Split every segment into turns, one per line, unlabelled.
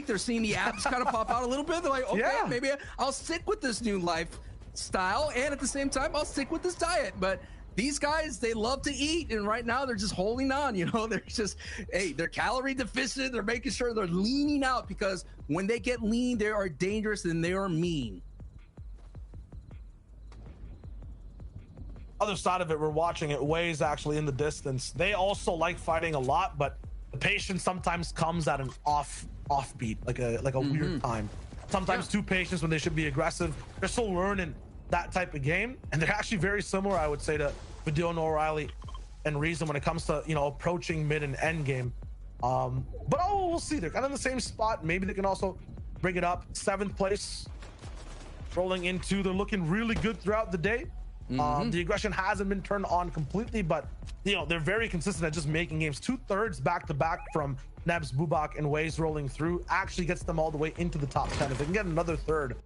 They're seeing the abs kind of pop out a little bit. They're like, okay, maybe I'll stick with this new lifestyle, and at the same time, I'll stick with this diet. But these guys, they love to eat, and right now they're just holding on. You know, they're just, hey, they're calorie deficient. They're making sure they're leaning out, because when they get lean, they are dangerous and they are mean.
Other side of it, we're watching it. Waze actually in the distance. They also like fighting a lot, but the patience sometimes comes at an offbeat, like a weird time. Sometimes too patient when they should be aggressive. They're still learning that type of game, and they're actually very similar, I would say, to Vidil, O'Reilly, and Reason when it comes to, you know, approaching mid and end game. But we'll see. They're kind of in the same spot. Maybe they can also bring it up. 7th place, rolling into. They're looking really good throughout the day. The aggression hasn't been turned on completely, but you know, they're very consistent at just making games. 2/3 back to back from Nebs, Bubak, and Waze rolling through actually gets them all the way into the top 10. If they can get another third,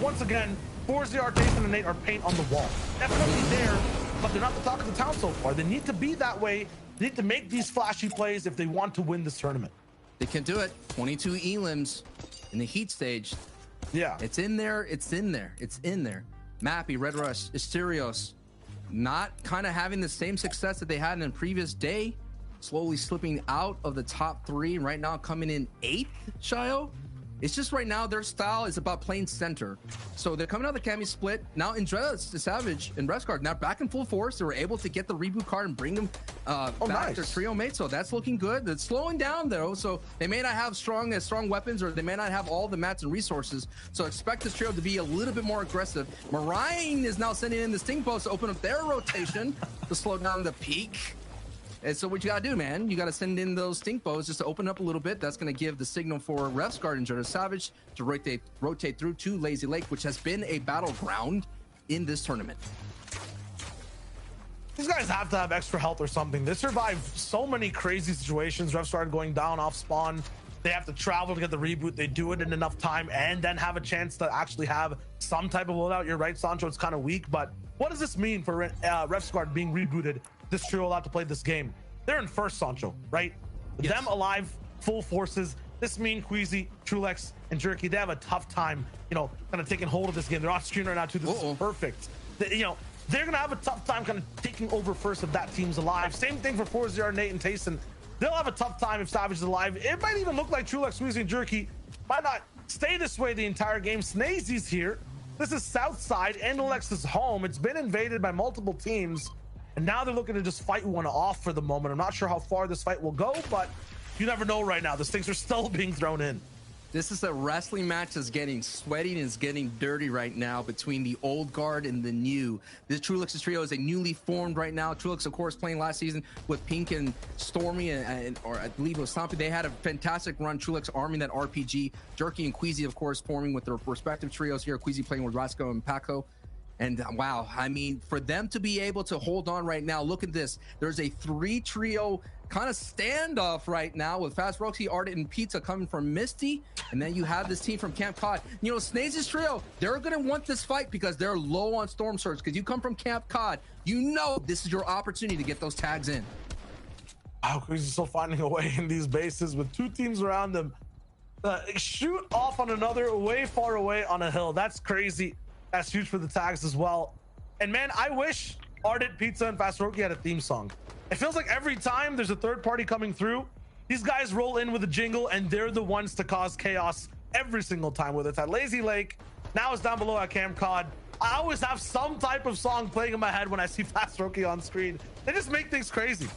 once again, ForzR, Jason, and Nate are paint on the wall. Definitely there, but they're not the talk of the town so far. They need to be that way. They need to make these flashy plays if they want to win this tournament.
They can do it. 22 elims in the heat stage.
Yeah.
It's in there. It's in there. It's in there. Mappy, Red Rush, Asterios, not kind of having the same success that they had in the previous day. Slowly slipping out of the top 3, and right now coming in 8th, Shayo. It's just right now their style is about playing center. So they're coming out of the Cammy split. Now Andreas, the Savage, and Rescard now back in full force. They were able to get the reboot card and bring them back their trio mate. So that's looking good. It's slowing down though. So they may not have strong weapons, or they may not have all the mats and resources. So expect this trio to be a little bit more aggressive. Marine is now sending in the Sting Post to open up their rotation to slow down the peak. And so what you gotta do, man, you gotta send in those stink bows just to open up a little bit. That's gonna give the signal for Refsguard and Jordan Savage to rotate through to Lazy Lake, which has been a battleground in this tournament.
These guys have to have extra health or something. They survive so many crazy situations. Refsguard going down off spawn. They have to travel to get the reboot. They do it in enough time and then have a chance to actually have some type of loadout. You're right, Sancho, it's kind of weak, but what does this mean for Refsguard being rebooted? This trio allowed to play this game. They're in first, Sancho, right? Yes. Them alive, full forces. This mean Queasy, Trulex, and Jerky, they have a tough time, you know, kind of taking hold of this game. They're on screen right now too. This is perfect. You know, they're gonna have a tough time kind of taking over first if that team's alive. Same thing for ForzR, Nate, and Tayson. They'll have a tough time if Savage is alive. It might even look like Trulex, Queasy, and Jerky might not stay this way the entire game. Snazy's here. This is Southside, Andalex's home. It's been invaded by multiple teams. And now they're looking to just fight one off for the moment. I'm not sure how far this fight will go, but you never know right now. These things are still being thrown in.
This is a wrestling match that's getting sweaty and is getting dirty right now between the old guard and the new. This Trulex's trio is a newly formed right now. Trulex, of course, playing last season with Pink and Stormy, or I believe it was Stompy. They had a fantastic run. Trulex arming that RPG. Jerky and Queasy, of course, forming with their respective trios here. Queasy playing with Rasco and Paco. And wow, I mean, for them to be able to hold on right now, look at this. There's a 3-trio kind of standoff right now with Fast Roxy, Ardent, and Pizza coming from Misty. And then you have this team from Camp Cod. You know, Snazy's trio, they're going to want this fight because they're low on Storm Surge. Because you come from Camp Cod, you know this is your opportunity to get those tags in.
Wow, Queasy's still finding a way in these bases with 2 teams around them. Shoot off on another way far away on a hill. That's crazy. That's huge for the tags as well. And man, I wish Ardent, Pizza, and Fast Roki had a theme song. It feels like every time there's a third party coming through, these guys roll in with a jingle and they're the ones to cause chaos every single time, whether it's at Lazy Lake, now it's down below at Camp Cod. I always have some type of song playing in my head when I see Fast Roki on screen. They just make things crazy.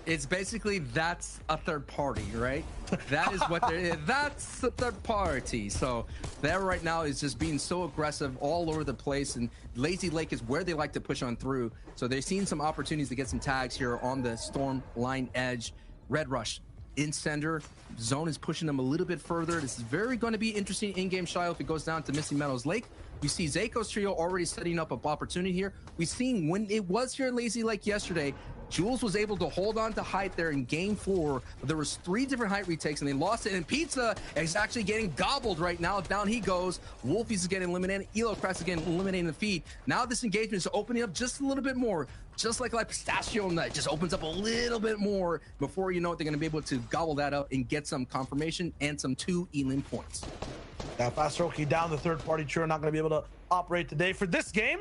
It's basically, that's a third party, right? That is what they're, that's a third party. So that right now is just being so aggressive all over the place, and Lazy Lake is where they like to push on through. So they're seeing some opportunities to get some tags here on the Storm line edge. Red Rush, in center. Zone is pushing them a little bit further. This is very going to be interesting in-game, Shio, if it goes down to Misty Meadows Lake. We see Zeiko's trio already setting up an opportunity here. We've seen when it was here in Lazy Lake yesterday, Jules was able to hold on to height there in game 4. There was 3 different height retakes and they lost it. And Pizza is actually getting gobbled right now. Down he goes. Wolfies is getting eliminated. Elocrats again eliminating the feed. Now this engagement is opening up just a little bit more. Just like Pistachio Nut just opens up a little bit more. Before you know it, they're going to be able to gobble that up and get some confirmation and some 2 Elim points.
Yeah, Fastaroki down. The third-party trio not going to be able to operate today. For this game,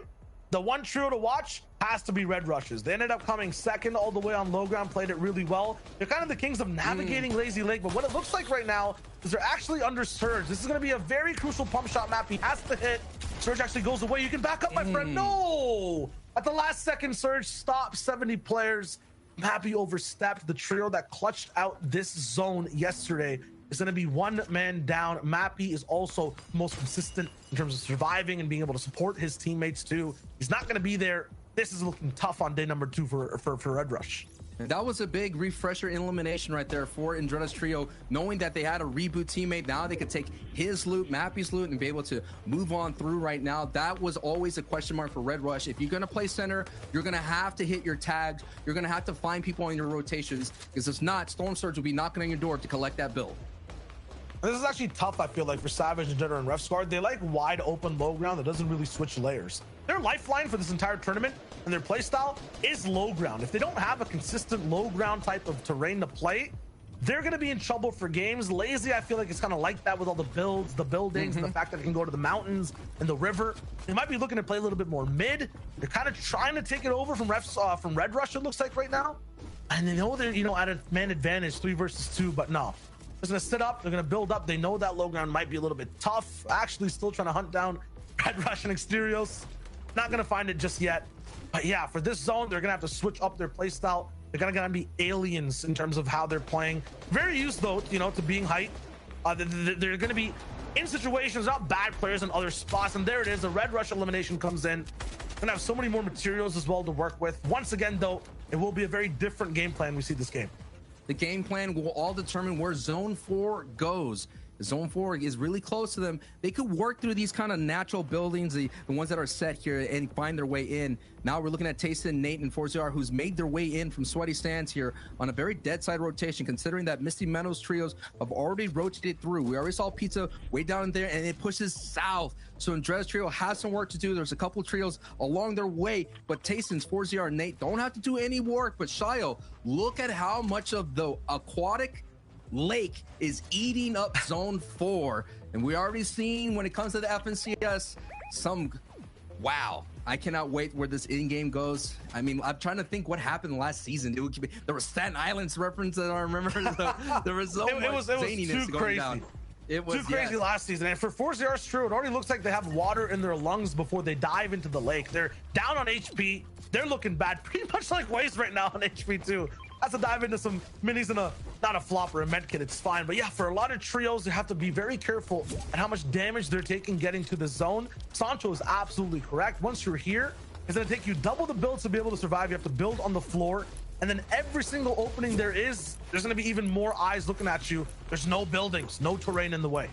the one trio to watch has to be Red Rushes. They ended up coming second all the way on low ground, played it really well. They're kind of the kings of navigating Lazy Lake, but what it looks like right now is they're actually under Surge. This is going to be a very crucial pump shot map. He has to hit. Surge actually goes away. You can back up, my friend. No! At the last second, Surge stopped 70 players. Mappy overstepped. The trio that clutched out this zone yesterday is going to be one man down. Mappy is also most consistent in terms of surviving and being able to support his teammates too. He's not going to be there. This is looking tough on day number 2 for Red Rush.
That was a big refresher elimination right there for Andretta's trio, knowing that they had a reboot teammate. Now they could take his loot, Mappy's loot, and be able to move on through right now. That was always a question mark for Red Rush. If you're going to play center, you're going to have to hit your tags. You're going to have to find people on your rotations, because if not, Storm Surge will be knocking on your door to collect that build.
This is actually tough, I feel like, for Savage and Jetta and Refsguard. They like wide open low ground that doesn't really switch layers. Their lifeline for this entire tournament and their playstyle is low ground. If they don't have a consistent low ground type of terrain to play, they're going to be in trouble for games. Lazy, I feel like it's kind of like that with all the builds, the buildings, and the fact that it can go to the mountains and the river. They might be looking to play a little bit more mid. They're kind of trying to take it over from from Red Rush, it looks like right now. And they know they're, at a man advantage, 3 versus 2, but no. They're going to sit up. They're going to build up. They know that low ground might be a little bit tough. Actually, still trying to hunt down Red Rush and Exterios. Not going to find it just yet. But yeah, for this zone, they're going to have to switch up their play style. They're going to be aliens in terms of how they're playing. Very used, though, to being height. They're going to be in situations, not bad players in other spots. And there it is. The Red Rush elimination comes in. Going to have so many more materials as well to work with. Once again, though, it will be a very different game plan we see this game.
The game plan will all determine where Zone 4 goes. Zone 4 is really close to them. They could work through these kind of natural buildings, the ones that are set here, and find their way in. Now we're looking at Tayson, Nate, and 4ZR, who's made their way in from Sweaty Sands here on a very dead side rotation, considering that Misty Meadows trios have already rotated through. We already saw Pizza way down there, and it pushes south. So Andretta's trio has some work to do. There's a couple of trios along their way, but Tayson's, 4ZR, and Nate don't have to do any work. But Shio, look at how much of the aquatic lake is eating up Zone 4, and we already seen when it comes to the FNCS wow. I cannot wait where this in-game goes. I mean, I'm trying to think what happened last season. There was Staten Island's reference that I remember. There was so much zaniness going down. It was
too crazy last season. And for 4ZR's trio, it already looks like they have water in their lungs before they dive into the lake. They're down on HP. They're looking bad, pretty much like Waze right now on HP too. Has to dive into some minis and not a flop or a med kit, it's fine. But yeah, for a lot of trios, you have to be very careful at how much damage they're taking getting to the zone. Sancho is absolutely correct. Once you're here, it's gonna take you double the build to be able to survive. You have to build on the floor, and then every single opening there's gonna be even more eyes looking at you. There's no buildings, no terrain in the way.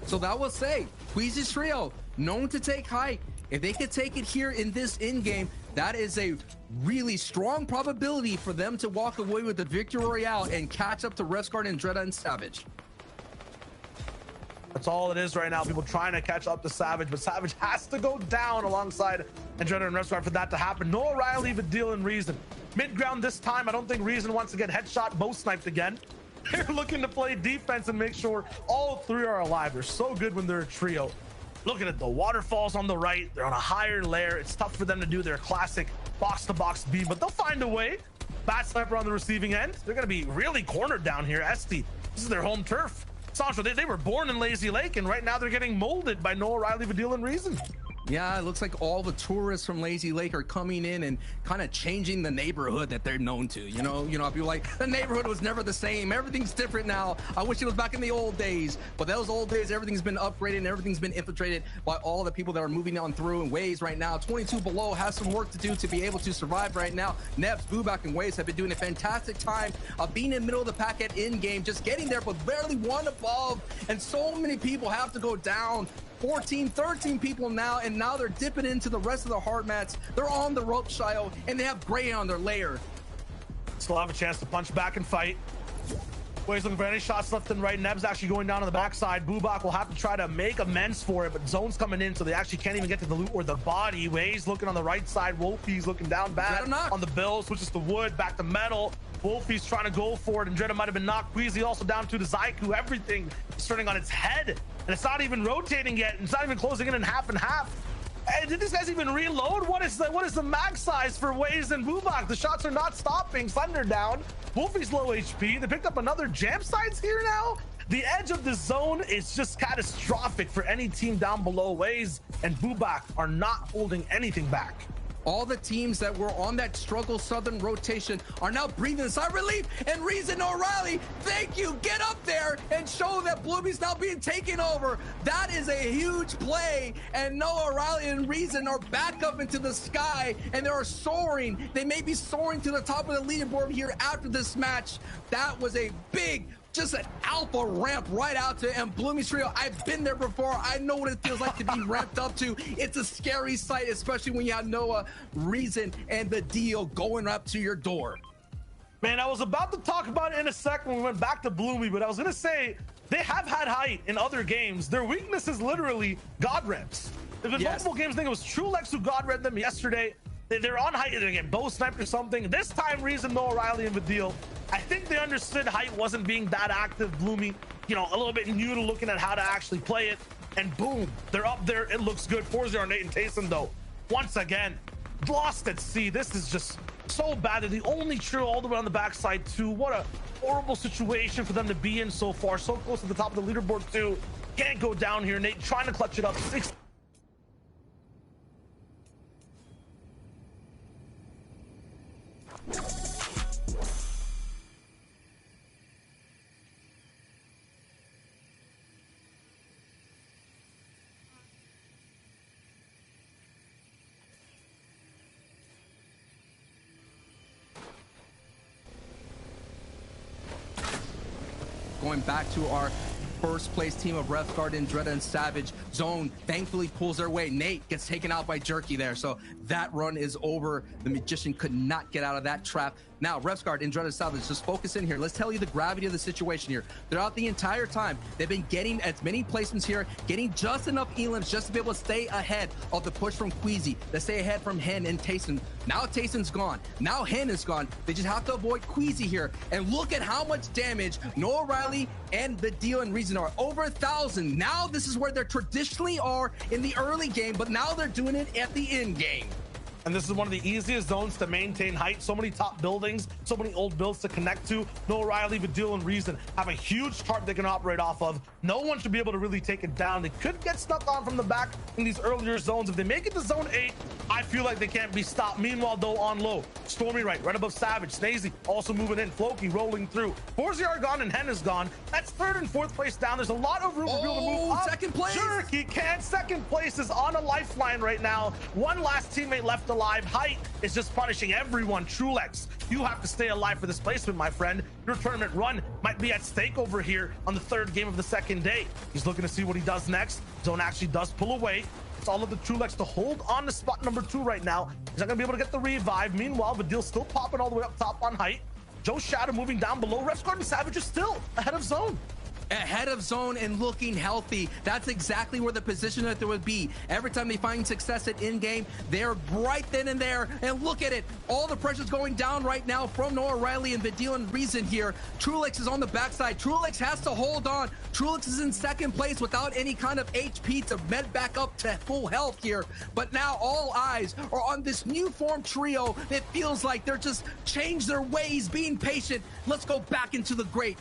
So that will say, Queasy's trio, known to take height. If they could take it here in this in-game, that is a really strong probability for them to walk away with the victory royale and catch up to Refsguard, Andretta, and Savage.
That's all it is right now. People trying to catch up to Savage, but Savage has to go down alongside Andretta and Refsguard for that to happen. No O'Reilly, Vidil, and Reason. Mid-ground this time, I don't think Reason wants to get headshot, bow sniped again. They're looking to play defense and make sure all 3 are alive. They're so good when they're a trio. Looking at the waterfalls on the right, they're on a higher layer. It's tough for them to do their classic box-to-box beam, but they'll find a way. Bat Sniper on the receiving end. They're going to be really cornered down here. Esti, this is their home turf. Sancho, they were born in Lazy Lake, and right now they're getting molded by Noah, Riley, Vidil, and Reason.
Yeah, it looks like all the tourists from Lazy Lake are coming in and kind of changing the neighborhood that they're known to. You know, people like the neighborhood was never the same. Everything's different now. I wish it was back in the old days, but those old days, everything's been upgraded and everything's been infiltrated by all the people that are moving on through. And Waze right now, 22 below, has some work to do to be able to survive right now. Nebs, Bubak, and Waze have been doing a fantastic time of being in the middle of the pack at in game, just getting there, but barely one above. And so many people have to go down. 14, 13 people now, and now they're dipping into the rest of the hard mats. They're on the rope, Shio, and they have Gray on their layer.
Still have a chance to punch back and fight. Wade's looking for any shots left and right. Neb's actually going down on the backside. Bubak will have to try to make amends for it, but Zone's coming in, so they actually can't even get to the loot or the body. Wade's looking on the right side. Wolfie's looking down bad on the bill. Switches to wood, back to metal. Wolfie's trying to go for it, and Dread might have been knocked. Queasy also down to the Zaiku. Everything is turning on its head, and it's not even rotating yet. It's not even closing in half and half. Hey, did these guys even reload? What is the mag size for Waze and Bubak? The shots are not stopping. Thunder down. Wolfie's low HP. They picked up another jam sites here now. The edge of the zone is just catastrophic for any team down below. Waze and Bubak are not holding anything back.
All the teams that were on that struggle southern rotation are now breathing a sigh of relief, and Reason O'Reilly, thank you, get up there and show that Bloomy's now being taken over. That is a huge play, and Noah O'Reilly and Reason are back up into the sky, and they are soaring. They may be soaring to the top of the leaderboard here after this match. That was a big, just an alpha ramp right out to, and Bloomy's trio, I've been there before. I know what it feels like to be ramped up to. It's a scary sight, especially when you have Noah, Reason, and the deal going up to your door.
Man, I was about to talk about it in a sec when we went back to Bloomy, but I was gonna say, they have had height in other games. Their weakness is literally God ramps. There's been multiple games. I think it was Trulex who God read them yesterday. They're on height, they're getting bow sniped or something. This time, Reason, Noah O'Reilly, and Vidil, I think they understood height wasn't being that active. Bloomy, you know, a little bit new to looking at how to actually play it. And boom, they're up there. It looks good. 4-0 Nate and Taysom, though, once again, lost at sea. This is just so bad. They're the only trio all the way on the backside, too. What a horrible situation for them to be in so far. So close to the top of the leaderboard, too. Can't go down here. Nate trying to clutch it up. 6.
Going back to our first place team of Ref Garden, Dredda, and Savage. Zone thankfully pulls their way. Nate gets taken out by Jerky there, so that run is over. The Magician could not get out of that trap. Now, Refsguard and Dredda Savage, just focus in here. Let's tell you the gravity of the situation here. Throughout the entire time, they've been getting as many placements here, getting just enough elims just to be able to stay ahead of the push from Queasy, to stay ahead from Hen and Tayson. Now Tayson's gone. Now Hen is gone. They just have to avoid Queasy here. And look at how much damage Noah O'Reilly and the Deal and Reason are. Over 1,000. Now this is where they traditionally are in the early game, but now they're doing it at the end game.
And this is one of the easiest zones to maintain height. So many top buildings, so many old builds to connect to. Noah O'Reilly, Vidil, and Reason have a huge tarp they can operate off of. No one should be able to really take it down. They could get snuck on from the back in these earlier zones. If they make it to zone 8, I feel like they can't be stopped. Meanwhile, though, on low, Stormy right above Savage. Snazy also moving in. Floki rolling through. Forzi are gone and Hen is gone. That's 3rd and 4th place down. There's a lot of room for people to move up.
Second place.
Jerky can. Second place is on a lifeline right now. One last teammate left alive. Height is just punishing everyone. Trulex, you have to stay alive for this placement, my friend. Your tournament run might be at stake over here on the 3rd game of the 2nd day. He's looking to see what he does next. Zone actually does pull away. It's all of the Trulex to hold on to spot number 2 right now. He's not gonna be able to get the revive. Meanwhile, Vidil still popping all the way up top on height. Joe Shadow moving down below. Refsguard and Savage is still ahead of zone.
Ahead of zone and looking healthy. That's exactly where the position that there would be. Every time they find success at in-game, they're right then and there. And look at it. All the pressure's going down right now from Noah O'Reilly and Vidil and Reason here. Trulex is on the backside. Trulex has to hold on. Trulex is in 2nd place without any kind of HP to med back up to full health here. But now all eyes are on this new form trio. It feels like they're just changed their ways, being patient. Let's go back into the great.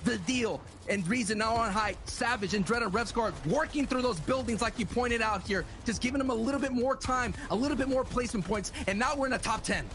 The Deal and Reason now on high. Savage and Dread and RevSquad working through those buildings like you pointed out here. Just giving them a little bit more time, a little bit more placement points, and now we're in the top 10.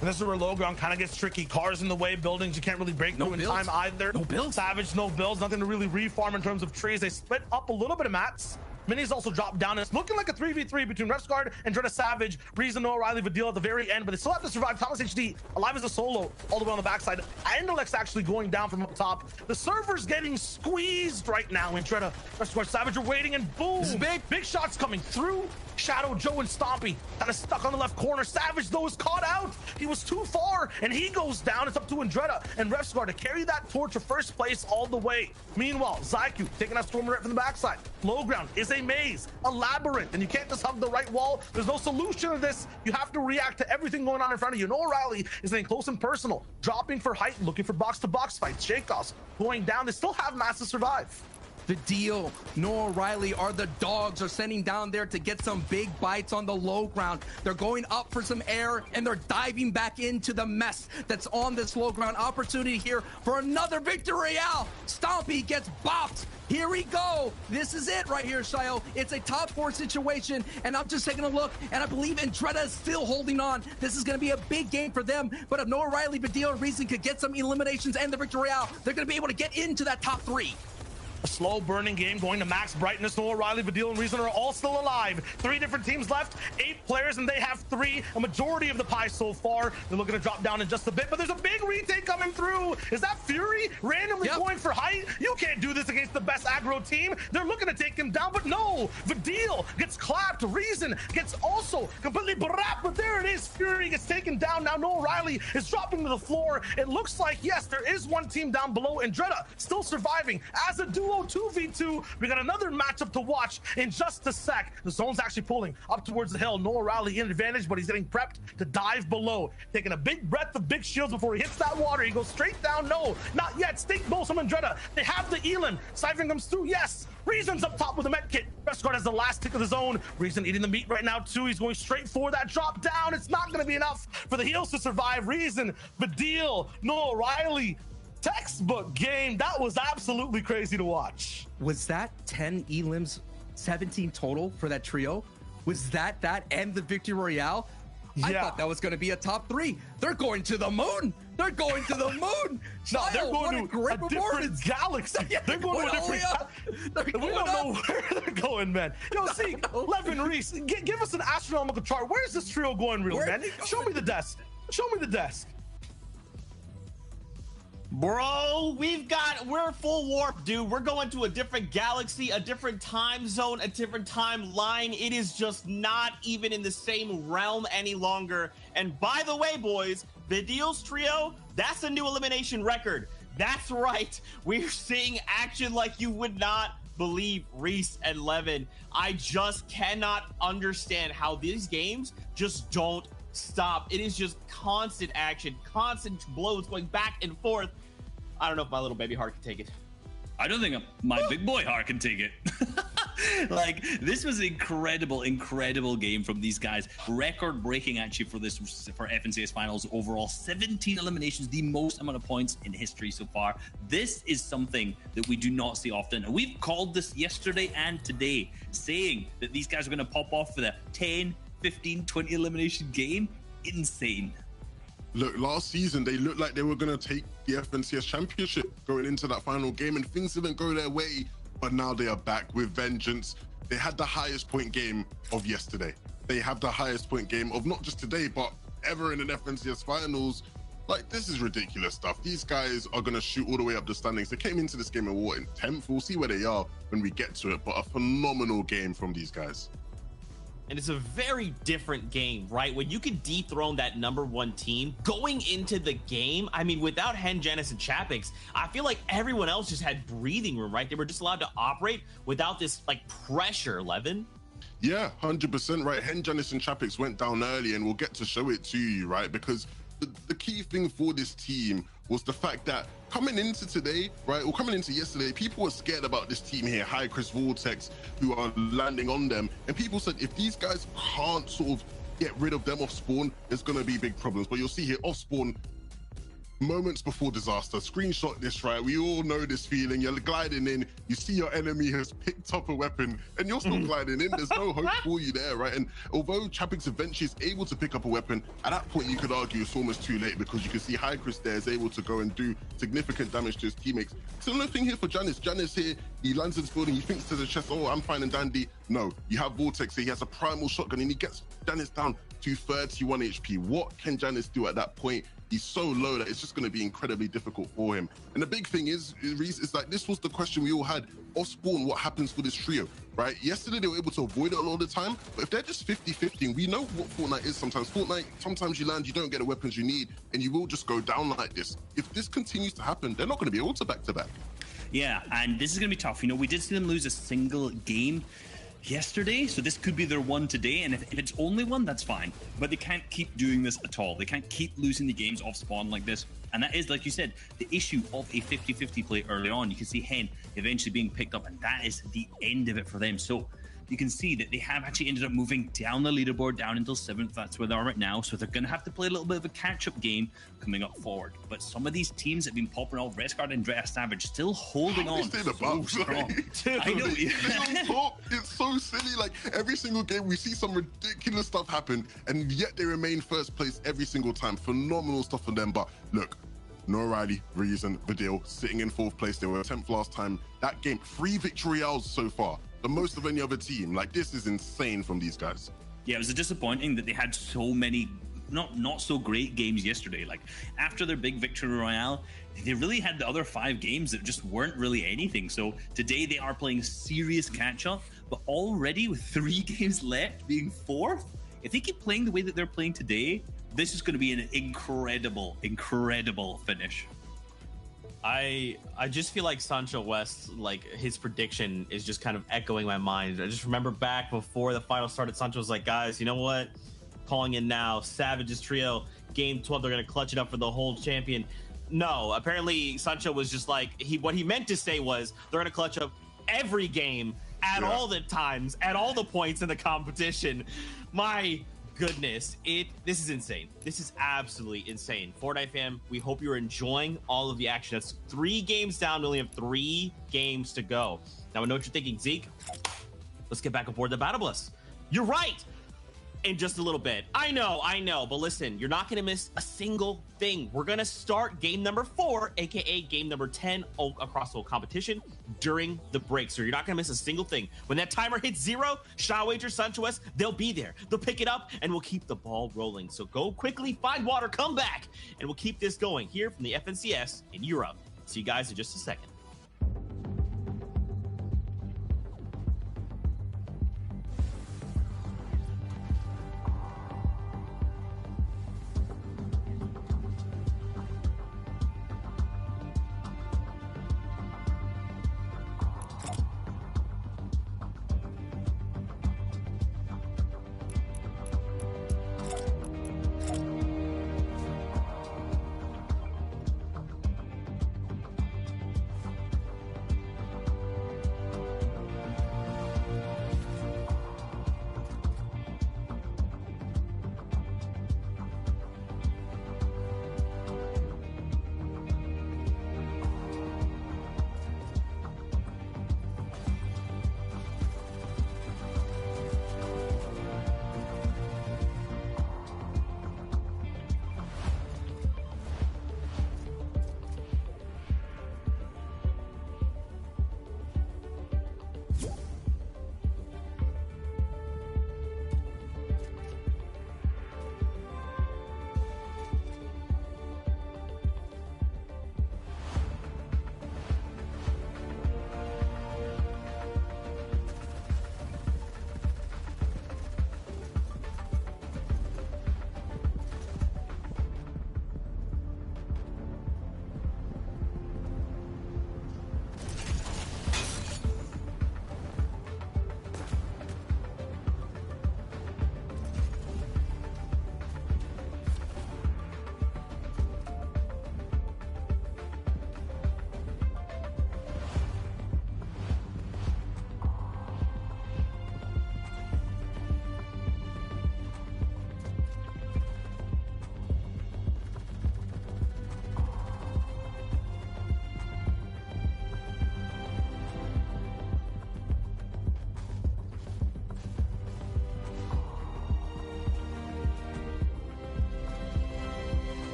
And this is where low ground kind of gets tricky. Cars in the way, buildings you can't really break through in time either.
No builds.
Savage, no builds, nothing to really reform in terms of trees. They split up a little bit of mats. Minis also dropped down. It's looking like a 3v3 between RevSquad and Dread Savage. Reason, Noah Riley, Vidil at the very end, but they still have to survive. Thomas HD alive as a solo all the way on the backside. Indalex actually going down from up top. The server's getting squeezed right now. And Dread RevSquad Savage are waiting, and boom!
This is big.
Big shots coming through. Shadow, Joe, and Stompy kind of stuck on the left corner. Savage, though, is caught out. He was too far, and he goes down. It's up to Andretta and RevSquad to carry that torch to first place all the way. Meanwhile, Zyku taking that storm right from the backside. Low ground is a maze, a labyrinth, and you can't just hug the right wall. There's no solution to this. You have to react to everything going on in front of you. Noah Riley is getting close and personal, dropping for height, looking for box-to-box fights. Shakeoffs going down. They still have mass to survive.
The Deal, Noah Riley are the dogs, are sending down there to get some big bites on the low ground. They're going up for some air, and they're diving back into the mess that's on this low ground. Opportunity here for another victory royale. Stompy gets bopped. Here we go. This is it right here, Shayo. It's a top 4 situation, and I'm just taking a look, and I believe Andretta is still holding on. This is going to be a big game for them, but if Noah Riley, Vidil, and Reason could get some eliminations and the victory royale, they're going to be able to get into that top 3.
A slow burning game going to max brightness. Noah Riley, Vidil, and Reason are all still alive. 3 different teams left, 8 players, and they have 3. A majority of the pie so far. They're looking to drop down in just a bit, but there's a big retake coming through. Is that Fury randomly going for height? You can't do this against the best aggro team. They're looking to take him down, but no. Vidil gets clapped. Reason gets also completely brapped, but there it is. Fury gets taken down. Now Noah Riley is dropping to the floor. It looks like, yes, there is one team down below. Andretta still surviving as a duo. 2v2. We got another matchup to watch in just a sec. The zone's actually pulling up towards the hill. Noah Riley in advantage, but he's getting prepped to dive below. Taking a big breath of big shields before he hits that water. He goes straight down. No, not yet. Stink Bulls from Andretta. They have the Elim. Siphon comes through. Yes. Reason's up top with a med kit. RevSquad has the last tick of the zone. Reason eating the meat right now too. He's going straight for that drop down. It's not going to be enough for the heals to survive. Reason, Vidil, Noah Riley. Textbook game. That was absolutely crazy to watch.
Was that 10 elims, 17 total for that trio? Was that and the victory royale? I thought that was going to be a top 3. They're going to the moon. They're going to the moon.
No, they're going to a different galaxy. They're going to a different. We don't know where they're going, man. Yo, see, Levin Reese, give us an astronomical chart. Where's this trio going, real man? Show me the desk. Show me the desk.
Bro, we're full warp, dude. We're going to a different galaxy, a different time zone, a different timeline. It is just not even in the same realm any longer. And by the way, boys, Vidil's trio, that's a new elimination record. That's right. We're seeing action like you would not believe. Reese and Levin, I just cannot understand how these games just don't stop. It is just constant action, constant blows going back and forth. I don't know if my little baby heart can take it.
I don't think my big boy heart can take it. Like, this was an incredible game from these guys. Record breaking actually for FNCS finals overall. 17 eliminations, the most amount of points in history so far. This is something that we do not see often. And we've called this yesterday and today, saying that these guys are going to pop off with a 10, 15, 20 elimination game. Insane.
Look, last season, they looked like they were going to take the FNCS championship going into that final game, and things didn't go their way. But now they are back with vengeance. They had the highest point game of yesterday. They have the highest point game of not just today, but ever in an FNCS finals. Like, this is ridiculous stuff. These guys are going to shoot all the way up the standings. They came into this game in 10th. We'll see where they are when we get to it, but a phenomenal game from these guys.
And it's a very different game, right? When you can dethrone that #1 team going into the game. I mean, without Hen, Janice, and Chapix, I feel like everyone else just had breathing room, right? They were just allowed to operate without this like pressure, Levin.
Yeah, 100% right. Hen, Janice, and Chapix went down early, and we'll get to show it to you, right? Because the key thing for this team was the fact that coming into today, right, or coming into yesterday, people were scared about this team here, High Chris Vortex, who are landing on them. And people said, if these guys can't sort of get rid of them off spawn, there's going to be big problems. But you'll see here, off spawn, moments before disaster. Screenshot this, right? We all know this feeling. You're gliding in, you see your enemy has picked up a weapon, and you're still gliding in. There's no hope for you there, right? And although Chapix eventually is able to pick up a weapon, at that point you could argue it's almost too late, because you can see Hycris there is able to go and do significant damage to his teammates. Similar thing here for Janus. Janus here, he lands in this building, he thinks to the chest, oh, I'm fine and dandy. No, you have Vortex here, he has a primal shotgun, and he gets Janus down to 31 HP. What can Janus do at that point? He's so low that it's just going to be incredibly difficult for him. And the big thing is like, this was the question we all had off spawn. What happens for this trio, right? Yesterday they were able to avoid it a lot of the time, but if they're just 50-50, we know what Fortnite is sometimes. Fortnite, sometimes you land, you don't get the weapons you need, and you will just go down like this. If this continues to happen, they're not going to be able to back-to-back.
Yeah, and this is going to be tough. You know, we did see them lose a single game yesterday, so this could be their one today, and if it's only one, that's fine, but they can't keep doing this at all. They can't keep losing the games off spawn like this, and that is, like you said, the issue of a 50-50 play early on. You can see Hen eventually being picked up, and that is the end of it for them. So you can see that they have actually ended up moving down the leaderboard down until 7th. That's where they are right now. So they're going to have to play a little bit of a catch-up game coming up forward. But some of these teams that have been popping off, Rescard and Drea Savage, still holding on so strong. I know.
It's so silly. Like, every single game, we see some ridiculous stuff happen, and yet they remain first place every single time. Phenomenal stuff for them. But look, No Riley, Reason, Vidil sitting in 4th place. They were 10th last time. That game, 3 victory royales so far. The most of any other team. Like, this is insane from these guys.
Yeah, it was disappointing that they had so many not so great games yesterday. Like, after their big victory royale, they really had the other 5 games that just weren't really anything. So today they are playing serious catch-up, but already with 3 games left, being 4th, if they keep playing the way that they're playing today, this is going to be an incredible finish.
I just feel like Sancho West, like, his prediction is just kind of echoing my mind. I just remember back before the final started, Sancho was like, guys, you know what? Calling in now, Savage's trio, game 12, they're going to clutch it up for the whole champion. No, apparently Sancho was just like, what he meant to say was they're going to clutch up every game at all the times, at all the points in the competition. My goodness, this is insane. This is absolutely insane. Fortnite fam, we hope you're enjoying all of the action. That's 3 games down. We only have 3 games to go. Now I know what you're thinking, Zeke. Let's get back aboard the Battle Bus. You're right. In just a little bit. I know, but listen, you're not going to miss a single thing. We're going to start game number 4, aka game number 10 across the whole competition during the break. So you're not going to miss a single thing. When that timer hits 0, Shawwager, Sancho West, they'll be there. They'll pick it up and we'll keep the ball rolling. So go quickly, find water, come back, and we'll keep this going here from the FNCS in Europe. See you guys in just a second.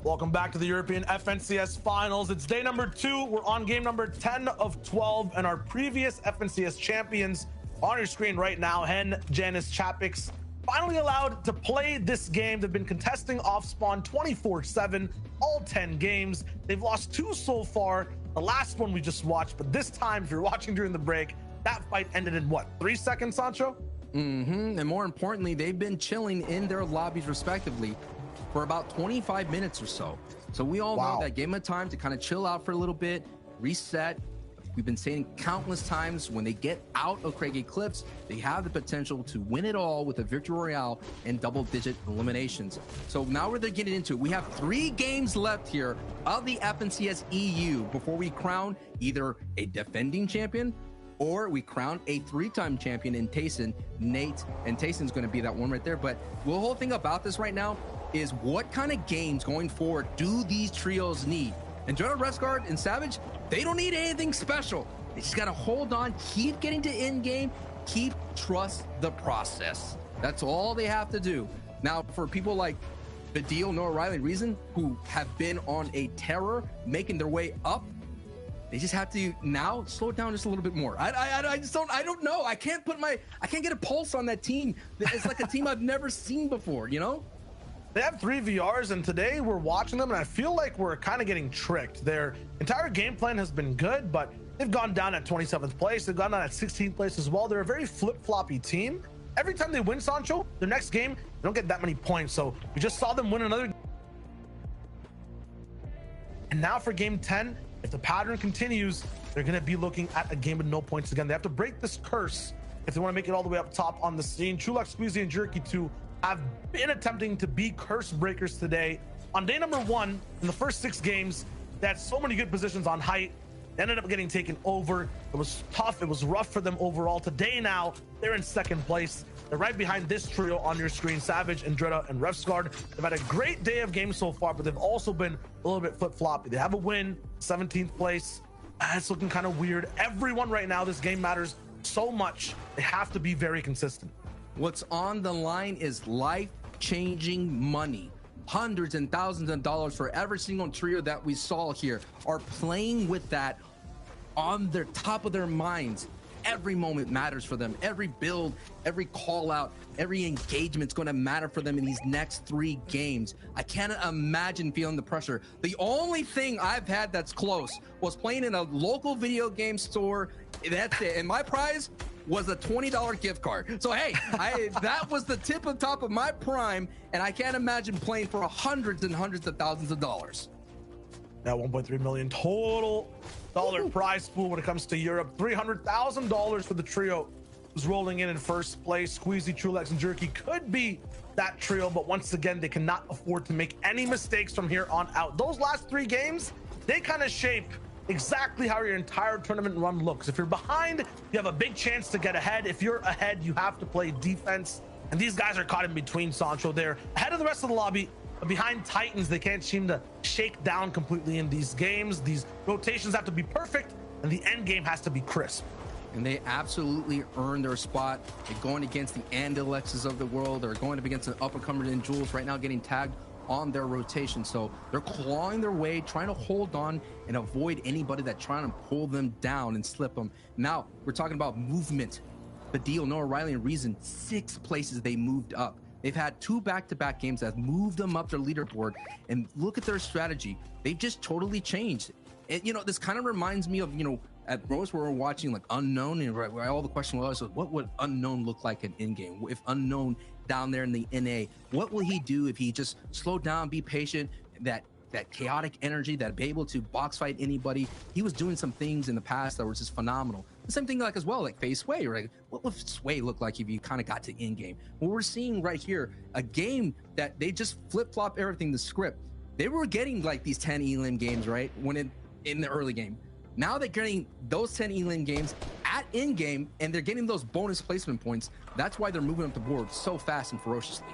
Welcome back to the European FNCS Finals. It's day number 2. We're on game number 10 of 12, and our previous FNCS champions on your screen right now, Hen, Janus, Chapix, finally allowed to play this game. They've been contesting off spawn 24/7, all 10 games. They've lost 2 so far. The last one we just watched, but this time, if you're watching during the break, that fight ended in what, 3 seconds, Sancho?
And more importantly, they've been chilling in their lobbies respectively for about 25 minutes or so. So we all know that gave them time to kind of chill out for a little bit, reset. We've been saying countless times, when they get out of Craig Eclipse, they have the potential to win it all with a victory royale and double-digit eliminations. So now where they're getting into it, we have 3 games left here of the FNCS EU before we crown either a defending champion or we crown a 3-time champion in Tayson, Nate, and Tayson's going to be that one right there. But the whole thing about this right now is, what kind of games going forward do these trios need? And Jonah Resguard and Savage, they don't need anything special. They just got to hold on, keep getting to end game, trust the process. That's all they have to do. Now, for people like Badil, Noah Riley, Reason, who have been on a terror, making their way up, they just have to now slow it down just a little bit more. I don't know. I can't get a pulse on that team. It's like a team I've never seen before, you know?
They have 3 VRs, and today we're watching them, and I feel like we're kind of getting tricked. Their entire game plan has been good, but they've gone down at 27th place. They've gone down at 16th place as well. They're a very flip-floppy team. Every time they win, Sancho, their next game, they don't get that many points. So we just saw them win another. And now for game 10, if the pattern continues, they're going to be looking at a game with no points again. They have to break this curse if they want to make it all the way up top on the scene. Chulak, Squeezy, and Jerky 2 have been attempting to be curse breakers today. On day number 1, in the first 6 games, they had so many good positions on height. They ended up getting taken over. It was tough. It was rough for them overall. Today now, they're in 2nd place. They're right behind this trio on your screen, Savage, Andretta, and Refsguard. They've had a great day of games so far, but they've also been a little bit flip-floppy. They have a win, 17th place. It's looking kind of weird. Everyone right now, this game matters so much. They have to be very consistent.
What's on the line is life-changing money. Hundreds and thousands of dollars for every single trio that we saw here are playing with that on their top of their minds. Every moment matters for them. Every build, every call out, every engagement's going to matter for them in these next 3 games. I can't imagine feeling the pressure. The only thing I've had that's close was playing in a local video game store. That's it. And my prize was a $20 gift card. So hey, that was the top of my prime, and I can't imagine playing for hundreds and hundreds of thousands of dollars.
That 1.3 million total dollar prize pool when it comes to Europe. $300,000 for the trio who's rolling in first place. Squeezy, Chulex, and Jerky could be that trio, but once again, they cannot afford to make any mistakes from here on out. Those last 3 games, they kind of shape exactly how your entire tournament run looks. If you're behind, you have a big chance to get ahead. If you're ahead, you have to play defense. And these guys are caught in between, Sancho. They're ahead of the rest of the lobby, but behind Titans, they can't seem to shake down completely in these games. These rotations have to be perfect, and the end game has to be crisp.
And they absolutely earned their spot. They're going against the Andalexes of the world. They're going up against an up-and-comer in Jules right now, getting tagged on their rotation. So they're clawing their way, trying to hold on and avoid anybody that's trying to pull them down and slip them. Now we're talking about movement. Badil, Noah Riley, and Reason, 6 places they moved up. They've had 2 back-to-back games that moved them up their leaderboard, and look at their strategy. They've just totally changed. And you know, this kind of reminds me of, you know, at Rose where we're watching like Unknown, and where all the question was what would Unknown look like in in-game? If Unknown down there in the NA, what will he do if he just slow down, be patient, that chaotic energy, that be able to box fight anybody? He was doing some things in the past that were just phenomenal. The same thing like as well, like Face Sway, right? What would Sway look like if you kind of got to in-game? Well, we're seeing right here a game that they just flip-flop everything, the script. They were getting like these 10 elim games, right? In the early game. Now they're getting those 10 elim games at in-game, and they're getting those bonus placement points. That's why they're moving up the board so fast and ferociously.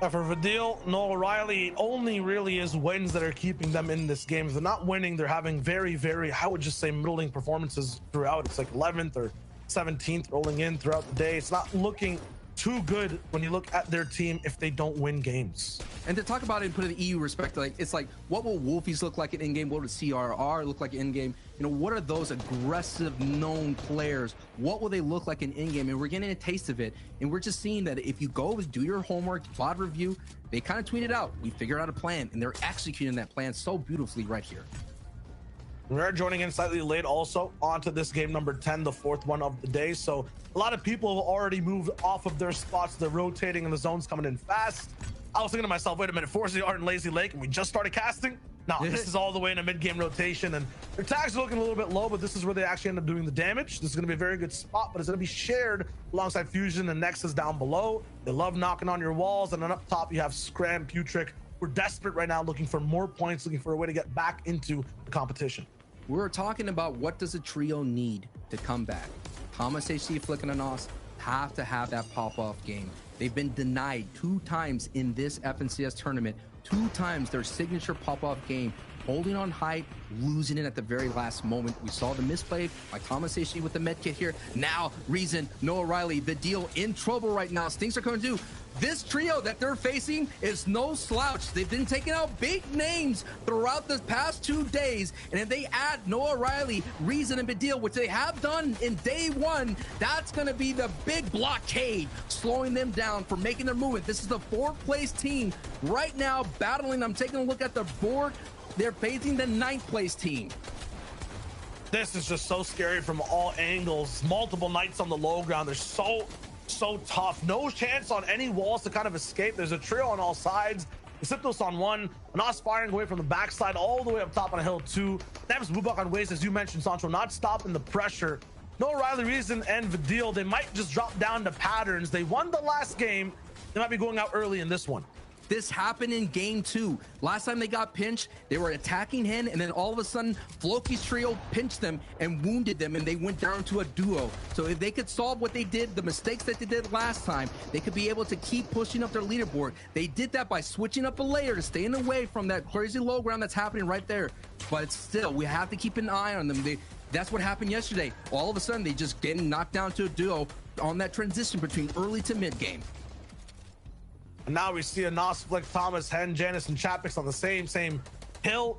For Badil, Noah Riley, it only really is wins that are keeping them in this game. If they're not winning, they're having very, very, I would just say, middling performances throughout. It's like 11th or 17th rolling in throughout the day. It's not looking too good when you look at their team if they don't win games.
And to talk about it and put it in EU respect, like it's like, what will Wolfies look like in game? What would CRR look like in game? You know, what are those aggressive known players? What will they look like in game? And we're getting a taste of it. And we're just seeing that if you go do your homework, VOD review, they kind of tweeted out, we figured out a plan, and they're executing that plan so beautifully right here.
We're joining in slightly late also onto this game number 10, the fourth one of the day. So a lot of people have already moved off of their spots. They're rotating and the zone's coming in fast. I was thinking to myself, wait a minute, Forza Art and Lazy Lake, and we just started casting? No, this is all the way in a mid-game rotation, and their tags are looking a little bit low, but this is where they actually end up doing the damage. This is going to be a very good spot, but it's going to be shared alongside Fusion and Nexus down below. They love knocking on your walls, and then up top you have Scram, Putrick. We're desperate right now, looking for more points, looking for a way to get back into the competition.
We're talking about what does a trio need to come back. Thomas HC, Flick, and Anos have to have that pop-off game. They've been denied 2 times in this FNCS tournament. 2 times their signature pop-off game, holding on height, losing it at the very last moment. We saw the misplay by Thomas HC with the med kit here. Now, Reason, Noah Riley, the deal in trouble right now. Things are going to do. This trio that they're facing is no slouch. They've been taking out big names throughout the past 2 days. And if they add Noah Riley, Reason, and Badil, which they have done in day 1, that's going to be the big blockade, slowing them down from making their movement. This is the 4th place team right now battling. I'm taking a look at the board. They're facing the 9th place team.
This is just so scary from all angles. Multiple Knights on the low ground. They're so tough. No chance on any walls to kind of escape. There's a trio on all sides. Siptos on one, Anos firing away from the backside all the way up top on a hill 2. Nems Bubak on ways, as you mentioned, Sancho, not stopping the pressure. No Riley, Reason, and Vidil, they might just drop down to patterns. They won the last game. They might be going out early in this one.
This happened in game 2. Last time they got pinched, they were attacking Hen, and then all of a sudden, Floki's trio pinched them and wounded them, and they went down to a duo. So if they could solve what they did, the mistakes that they did last time, they could be able to keep pushing up their leaderboard. They did that by switching up a layer to staying away from that crazy low ground that's happening right there. But still, we have to keep an eye on them. That's what happened yesterday. All of a sudden, they just getting knocked down to a duo on that transition between early to mid game.
And now we see Anos, Flick, Thomas, Hen, Janice, and Chapix on the same hill.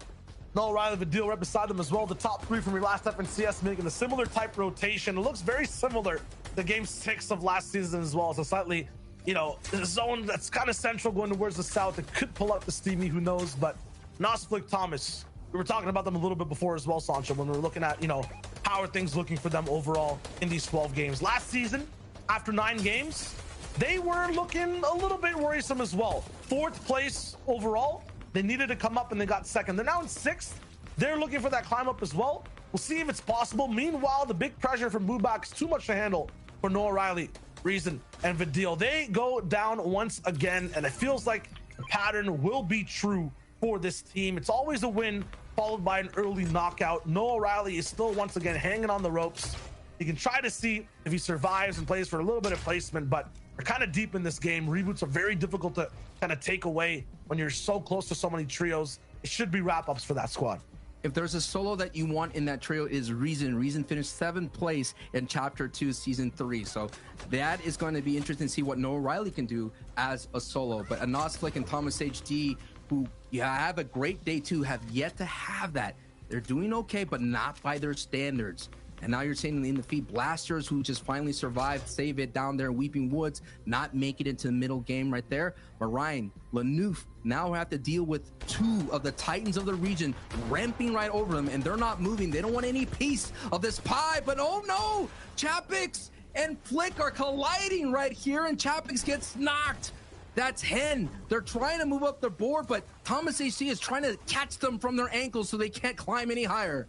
Noel Riley, Vidil right beside them as well. The top 3 from your last FNCS making a similar type rotation. It looks very similar to game 6 of last season as well. So slightly, you know, the zone that's kind of central going towards the south. It could pull out the Steamy, who knows? But Anos, Flick, Thomas, we were talking about them a little bit before as well, Sancho, when we were looking at, you know, how are things looking for them overall in these 12 games. Last season, after 9 games, they were looking a little bit worrisome as well. 4th place overall. They needed to come up and they got 2nd. They're now in 6th. They're looking for that climb up as well. We'll see if it's possible. Meanwhile, the big pressure from Bubak is too much to handle for Noah Riley, Reason, and Vidil. They go down once again, and it feels like the pattern will be true for this team. It's always a win followed by an early knockout. Noah Riley is still once again hanging on the ropes. You can try to see if he survives and plays for a little bit of placement, but we're kind of deep in this game. Reboots are very difficult to kind of take away when you're so close to so many trios. It should be wrap-ups for that squad.
If there's a solo that you want in that trio is Reason. Reason finished 7th place in Chapter 2, Season 3. So that is going to be interesting to see what Noah Riley can do as a solo. But Anos, Flick, and Thomas HD, who have a great day 2, have yet to have that. They're doing okay, but not by their standards. And now you're seeing in the feed Blasters, who just finally survived, save it down there in Weeping Woods, not make it into the middle game right there. But Ryan, Lanouf now have to deal with 2 of the Titans of the region ramping right over them, and they're not moving. They don't want any piece of this pie, but oh no! Chapix and Flick are colliding right here, and Chapix gets knocked. That's Hen. They're trying to move up the board, but Thomas HC is trying to catch them from their ankles so they can't climb any higher.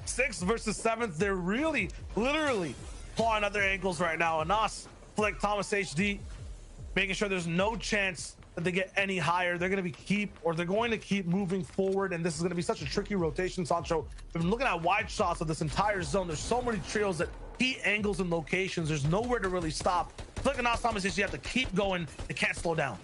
6th versus 7th. They're really, literally clawing at their ankles right now. Anos, Flick, Thomas HD, making sure there's no chance that they get any higher. They're going to keep moving forward, and this is going to be such a tricky rotation, Sancho. We've been looking at wide shots of this entire zone. There's so many trios that heat angles and locations. There's nowhere to really stop. Flick and Anos, Thomas HD have to keep going. They can't slow down.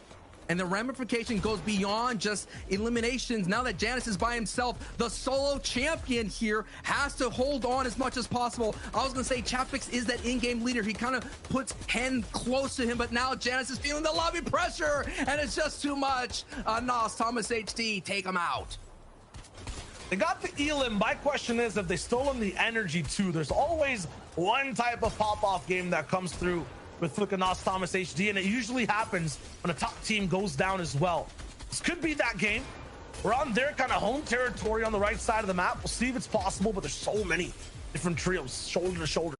and the ramification goes beyond just eliminations. Now that Janus is by himself, the solo champion here has to hold on as much as possible. I was gonna say Chapix is that in-game leader. He kind of puts Hen close to him, but now Janus is feeling the lobby pressure, and it's just too much. Nos, Thomas HD, take him out.
They got the Elim. My question is, if they stolen the energy too, there's always one type of pop-off game that comes through with Nos, Thomas HD, and it usually happens when a top team goes down as well. This could be that game. We're on their kind of home territory on the right side of the map. We'll see if it's possible, but there's so many different trios, shoulder to shoulder.